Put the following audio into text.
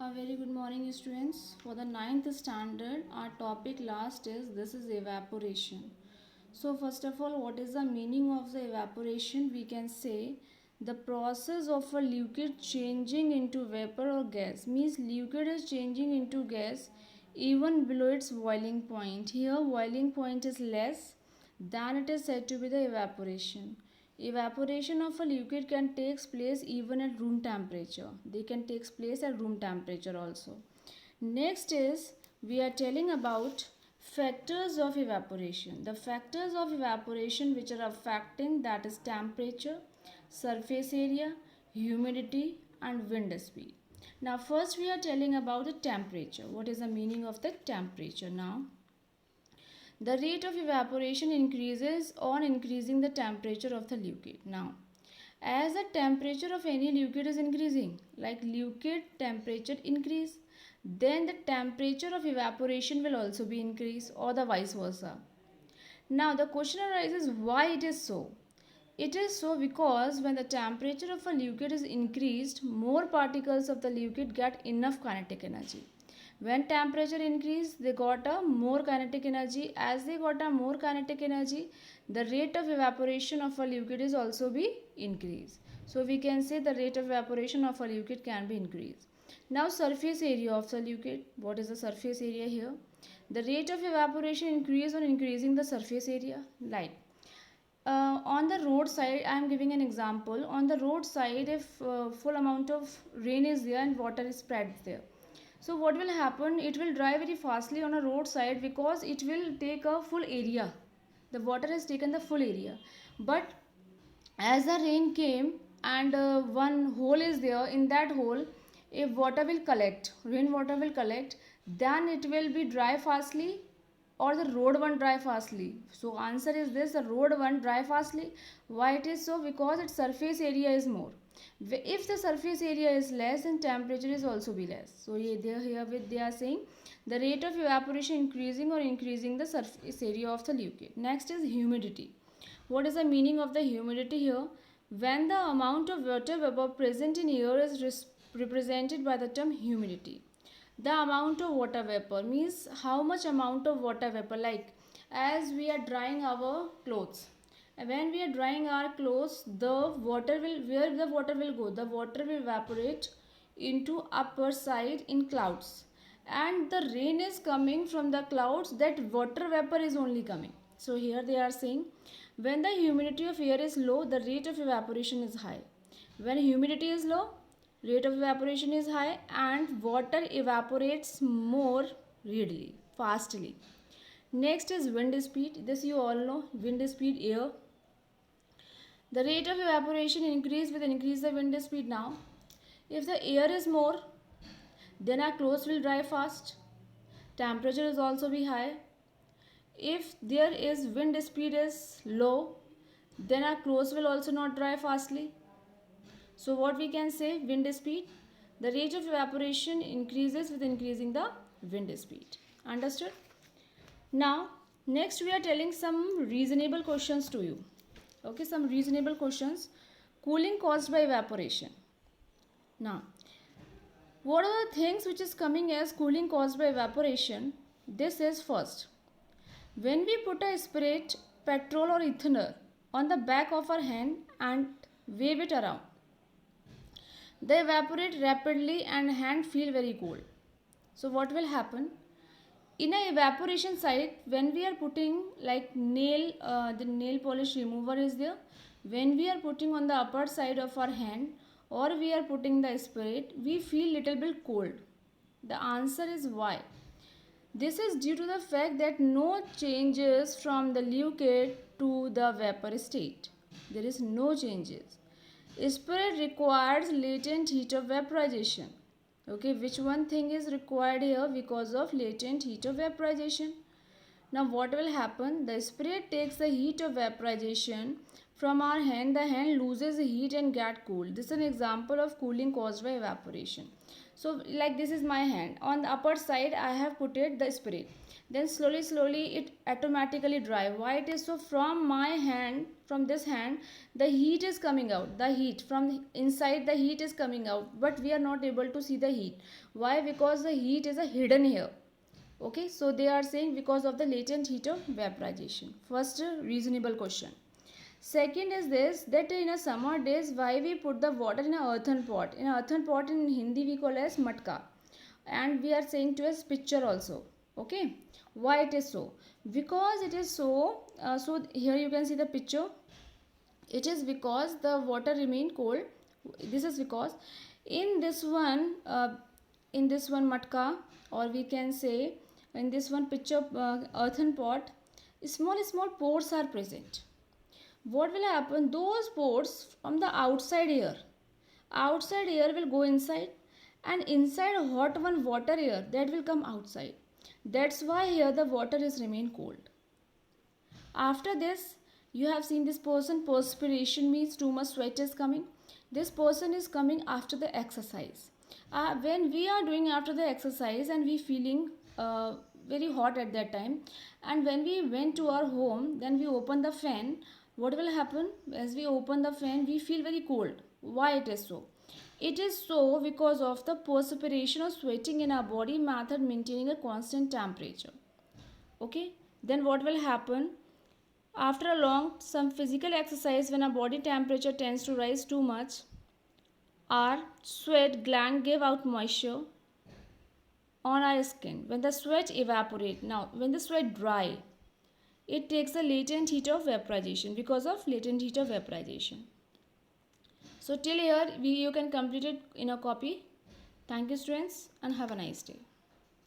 A very good morning, students. For the ninth standard, our topic last is this is evaporation. So, first of all, what is the meaning of the evaporation? We can say the process of a liquid changing into vapor or gas means liquid is changing into gas even below its boiling point. Here, boiling point is less than it is said to be the evaporation. Evaporation of a liquid can take place even at room temperature. They can take place at room temperature also. Next is we are telling about factors of evaporation. The factors of evaporation which are affecting, that is temperature, surface area, humidity and wind speed. Now first we are telling about the temperature. What is the meaning of the temperature now? The rate of evaporation increases on increasing the temperature of the liquid. Now, as the temperature of any liquid is increasing, like liquid temperature increase, then the temperature of evaporation will also be increased, or the vice versa. Now, the question arises why it is so. It is so because when the temperature of a liquid is increased, more particles of the liquid get enough kinetic energy. When temperature increase, they got a more kinetic energy. As they got a more kinetic energy, the rate of evaporation of a liquid is also be increased. So we can say the rate of evaporation of a liquid can be increased. Now surface area of the liquid. What is the surface area here? The rate of evaporation increase on increasing the surface area. Like on the road side, I am giving an example. On the road side, if full amount of rain is there and water is spread there, so what will happen? It will dry very fastly on a roadside because it will take a full area. The water has taken the full area. But as the rain came and one hole is there, in that hole, if water will collect, rainwater will collect, then it will be dry fastly or the road one dry fastly. So answer is this, the road one dry fastly. Why it is so? Because its surface area is more. If the surface area is less, then temperature is also be less. So they are saying the rate of evaporation increasing or increasing the surface area of the liquid. Next is humidity. What is the meaning of the humidity here? When the amount of water vapor present in air is represented by the term humidity. The amount of water vapor means how much amount of water vapor, like as we are drying our clothes, when we are drying our clothes, the water will, where the water will go, the water will evaporate into upper side in clouds, and the rain is coming from the clouds, that water vapor is only coming. So here they are saying when the humidity of air is low, the rate of evaporation is high. When humidity is low, rate of evaporation is high and water evaporates more readily, fastly. Next is wind speed. This you all know, wind speed, air. The rate of evaporation increase with increase the wind speed. Now if the air is more, then our clothes will dry fast. Temperature is also be high. If there is wind speed is low, then our clothes will also not dry fastly. So what we can say, wind speed, the rate of evaporation increases with increasing the wind speed. Understood? Now next we are telling some reasonable questions to you. Okay, some reasonable questions. Cooling caused by evaporation. Now what are the things which is coming as cooling caused by evaporation? This is first, when we put a spirit, petrol or ethanol on the back of our hand and wave it around, they evaporate rapidly and hand feel very cold. So what will happen? In a evaporation site, when we are putting like the nail polish remover is there, when we are putting on the upper side of our hand or we are putting the spirit, we feel little bit cold. The answer is why. This is due to the fact that no changes from the liquid to the vapor state. There is no changes. Spirit requires latent heat of vaporization. Okay, which one thing is required here? Because of latent heat of vaporization. Now what will happen? The spirit takes the heat of vaporization from our hand. The hand loses heat and get cooled. This is an example of cooling caused by evaporation. So like this is my hand, on the upper side I have put it the spirit, then slowly it automatically dry. Why it is so? From my hand, from this hand, the heat is coming out, the heat from inside, the heat is coming out, but we are not able to see the heat. Why? Because the heat is a hidden here. Okay, so they are saying because of the latent heat of vaporization. First reasonable question. Second is this, that in a summer days why we put the water in a earthen pot. In a earthen pot in Hindi we call as matka, and we are saying to as pitcher also. Okay, why it is so? Because it is so, so here you can see the picture. It is because the water remain cold. This is because in this one, matka, or we can say in this one pitcher, earthen pot, small pores are present. What will happen? Those pores from the outside air will go inside, and inside hot one water air that will come outside. That's why here the water is remain cold. After this, you have seen this person, perspiration means too much sweat is coming. This person is coming after the exercise. When we are doing after the exercise and we feeling very hot at that time, and when we went to our home, then we open the fan. What will happen? As we open the fan, we feel very cold. Why it is so? It is so because of the perspiration or sweating in our body method maintaining a constant temperature. Okay, then what will happen? After a long some physical exercise, when our body temperature tends to rise too much, our sweat gland give out moisture on our skin. When the sweat evaporate, now when the sweat dry, it takes the latent heat of vaporization, because of latent heat of vaporization. So till here you can complete it in a copy. Thank you students, and have a nice day.